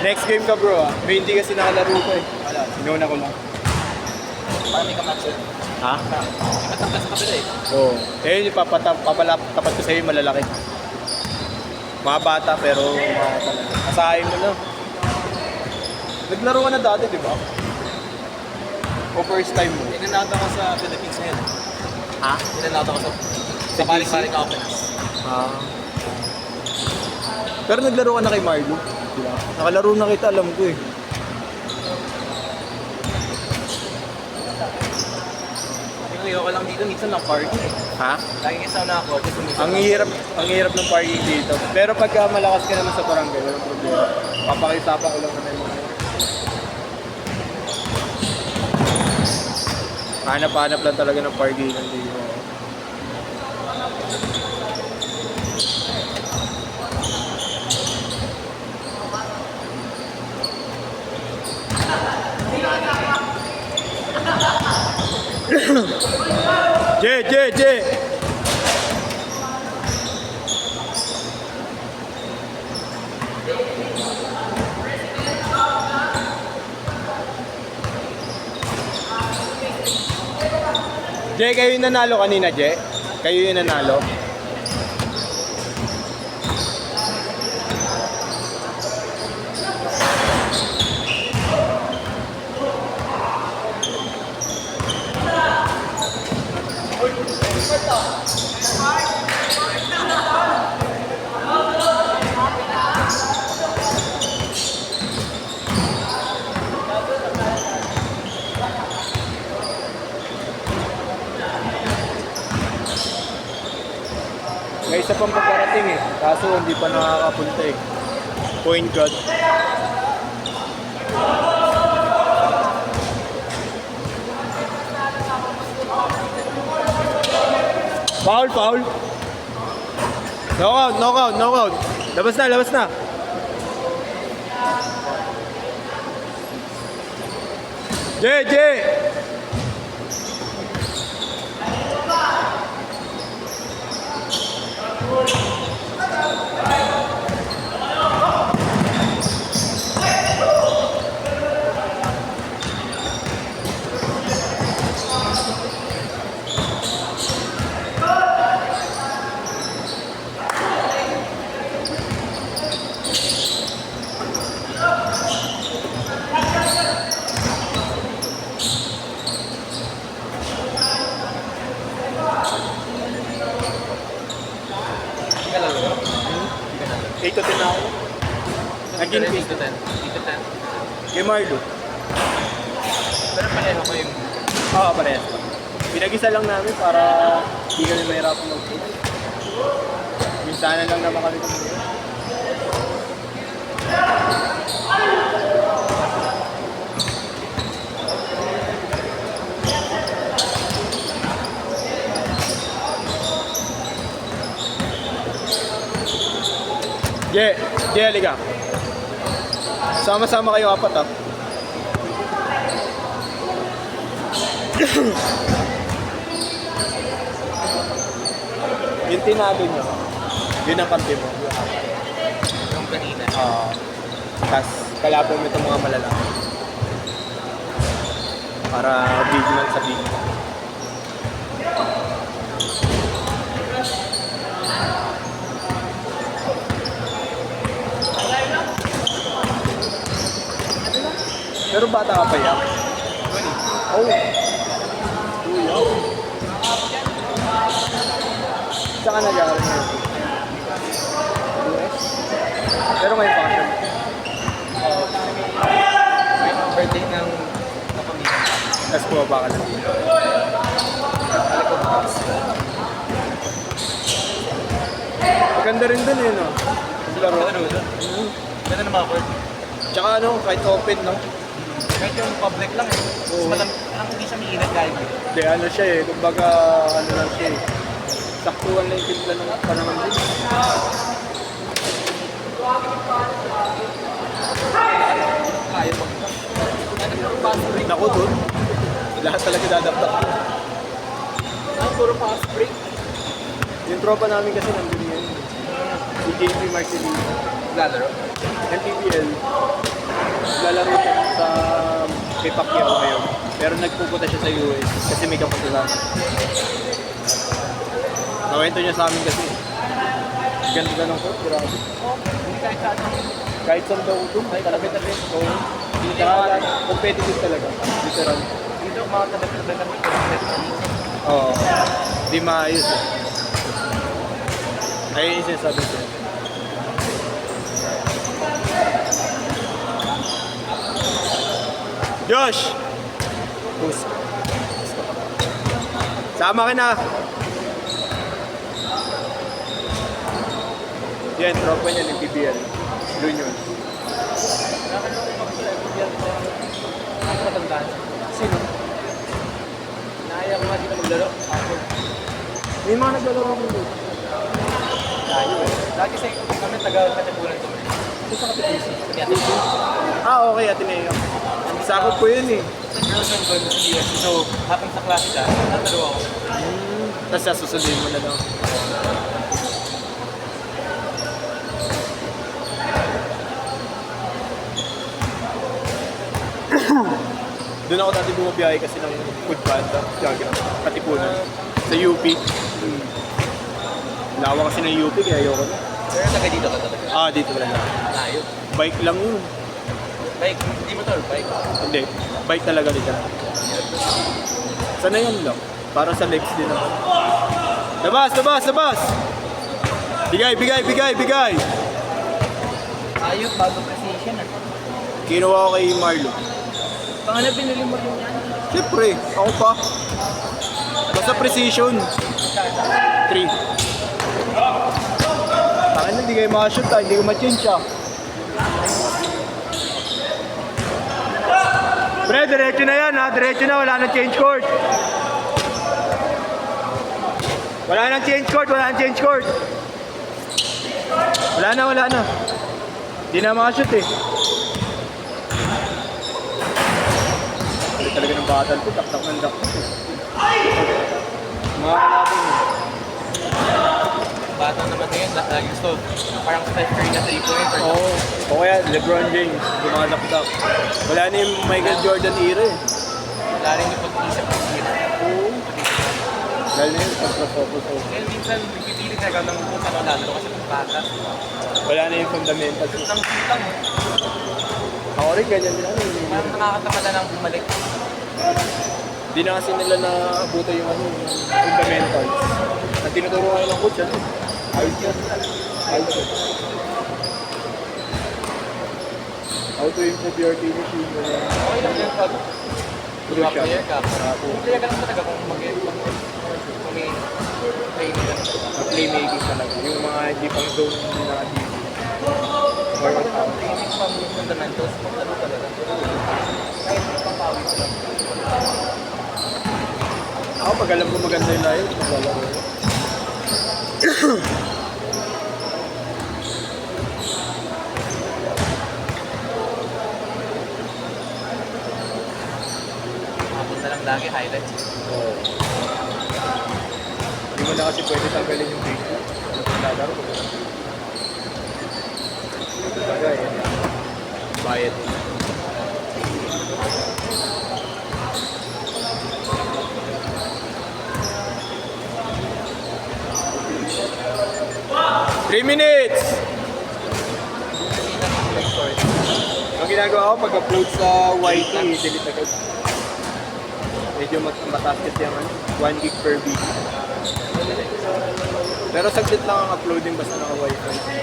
Next game ka bro ah. May hindi kasi nakalaro ko eh. Wala. Inuna ko lang. Parang may kamatch yun. Ha? May matangkas sa kabila eh. Oo. Eh, papatapat ko sa'yo malalaki. Mga bata pero mga talaga. Asahin mo na. Naglaro ka na dati, di ba? O first time mo? Inanata ko sa Philippines ngayon. Ha? Inanata ko sa balik-balik ako Pinas. Ah. Pero naglaro ka na kay Marlo. Di ba? Nakalaro na kita, alam ko eh. Yung ayoko lang dito, minsan lang party eh. Ha? Lagi kasama ako, kasi minsan Ang hirap ng parking dito. Pero pagka malakas ka naman sa barangay, walang problema. Papakisapa ko lang naman yung mga hanap-hanap lang talaga ng parking dito. Je! Je, kayo yung nanalo kanina, Je? Kayo yung nanalo? May isa pang paparating eh. Kaso hindi pa nakakapunta eh. Point guard. Foul. Knockout. Labas na. Je! Hindi ka lalo. 8 to 10 na ako. Naging 8 to 10. 8 to 10. Kay Marlo. Pero pareho ko yung... Oo, parehas pa. Pinag-isa lang namin para hindi kami mahirapan mag-play. Minsanan lang naman kami kami. Je, halika. Sama-sama kayo apat ah. Yung tinado nyo, yun ang kampi mo. Yung kanina. Tapos kalapon mo itong mga malalaki. Para vigilant sa big. Pero bata ka pa yan? Oh. Saan ka nag-aaral ngayon? US? Pero ngayon pa siya. May birthday ng kapamilya. Tapos bumaba ka lang. Alam ko bukas. Maganda rin dun eh, no? Laro. Ganda ng mga court. Tsaka ano, kahit open, no? Kahit yung public lang eh. Oo. Mas parang hindi siya mainit kahit eh. Hindi, ano siya eh. Kumbaga, ano lang siya eh. Saktuhan lang yung timpla ng panahon din. Kaya mo. Ano yung fast break? Naku dun. Lahat talaga dadaptak. Puro fast break. Yung tropa namin kasi nandun yun. Si JP Marcelino. Lalaro. NPPL. naglalaro siya sa kay Pacquiao ngayon. Pero nagpupunta siya sa US kasi may kapatid. Nawento niya sa amin kasi. Ganda ng court, grabe. Hindi kahit saan. Kahit saan daw doon, tabi-tabi. Oo. Tsaka competitive talaga. Literal. Dito, mga tabi-tabi. Oo. Di maayos eh. Ayun yung sinasabi ko. Josh! Puso. Sama ka na. Yan, tropa niya ng PBL. Doon yun. Ang matandaan. Sino? Naaya ko nga dito maglaro. Ako. May mga naglalaro ko doon. Tayo eh. Lagi sa kami taga-katipunan kami. Ito sa Kapitisi. Katipunan. Ah, okay, Ateneo. Sakot ko yun eh. Girls and boys sa US. So, habang sa klase siya, natalo ako. Tapos sasusundin mo na lang. Doon ako dati bumabiyahe kasi ng food panda, Katipunan, sa UP. Lawa kasi ng UP kaya ayoko na. Pero taga dito ka talaga. Ah, dito talaga. Tayo. Bike lang yun. Bike. Hindi mo to, bike. Hindi, bike talaga dito. Sana yan lang. Para sa legs din ako. Labas, labas, labas! Bigay, bigay, bigay, bigay! Tayo, bago precision ah. Kinuha ko kay Marlo. Pangalan binili mo rin yan. Siyempre, ako pa. Basta precision. 3. Tangan na, hindi kayo makashoot ha. Hindi ko ma-change ha. Pre, diretso na yan ha. Diretso na, wala nang change court. Wala nang change court, wala nang change court. Wala na, wala na. Hindi na makashoot eh. Hindi talaga ng battle ko, taktak ng daktak. Mga kalaban mo. Bata naman ngayon, lagi gusto. Parang Steph Curry na 3-point. Oo. O kaya LeBron James, dumadakdak. Wala na yung Michael Jordan era eh. Wala rin yung pag-iisip ng hero. Oo. Dahil na yun, pagka-focus ako. Kaya minsan, nagpipili talaga ng kung ano lalo kasi kung bata. Wala na yung fundamentals. Tang-tang. Ako rin, ganyan din ako. Parang nakakatamad na lang bumalik. Di na kasi nila naabutan yung ano, yung fundamentals. At tinuturo nga ng coach, ano? Ayos yan. Ayos yan. How to improve your team machine. Okay lang yan pag Crucial. player ka. Kung player ka lang talaga kung may training ka. Ang playmaking talaga. Yung mga hindi pang zone na team. Or what Ang training pang fundamentals, maglaro talaga. Kahit may pangpawis lang. ako, pag alam ko maganda yung layo, maglalaro. Makapunta lang lagi, highlights. Oo. Hindi mo na kasi pwede tanggalin yung video. Ano kung lalaro ko? Bagay, bayad. Three minutes! Ang ginagawa ko pag-upload sa YT, delete agad. Medyo mataas kasi yung 1 gig per video. Pero saglit lang ang uploading basta naka-wifi.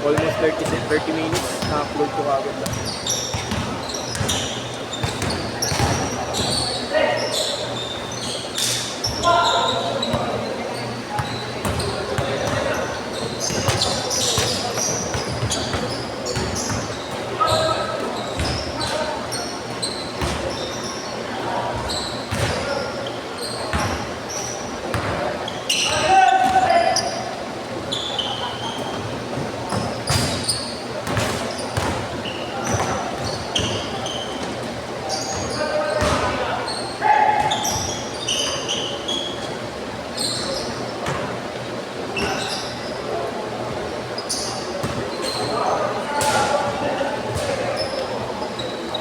Almost 30 minutes na-upload ko agad lang.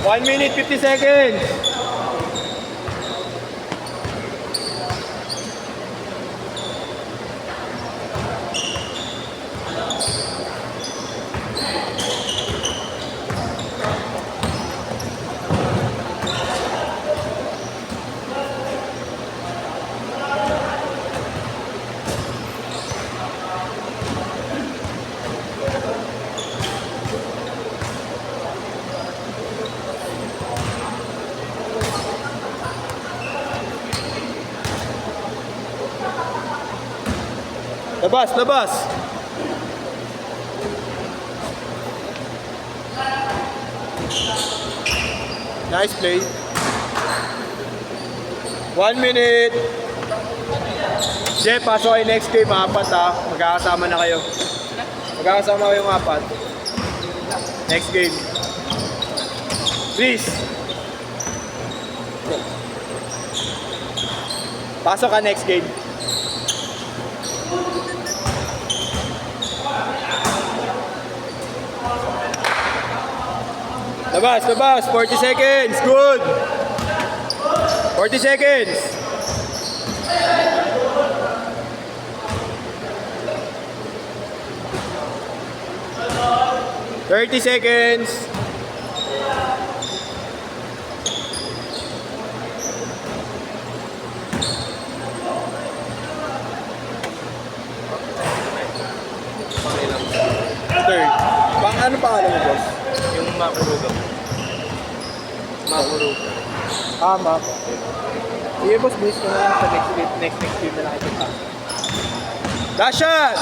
1 minute, 50 seconds. Labas, labas. Nice play. 1 minute. Jeff, pasok kayo next game, apat ha. Magkakasama na kayo. Magkakasama kayong apat. Next game. Please. Pasok ka next game. Labas, labas. 40 seconds. Good. 40 seconds. Thirty seconds. Third. Ano pangalan mo, boss? Yung Makuruga. Makuruga. Mako. Sige, boss. Bilis ko na lang sa next game na lang ito. Last shot!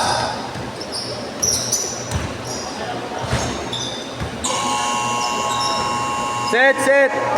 Set, set!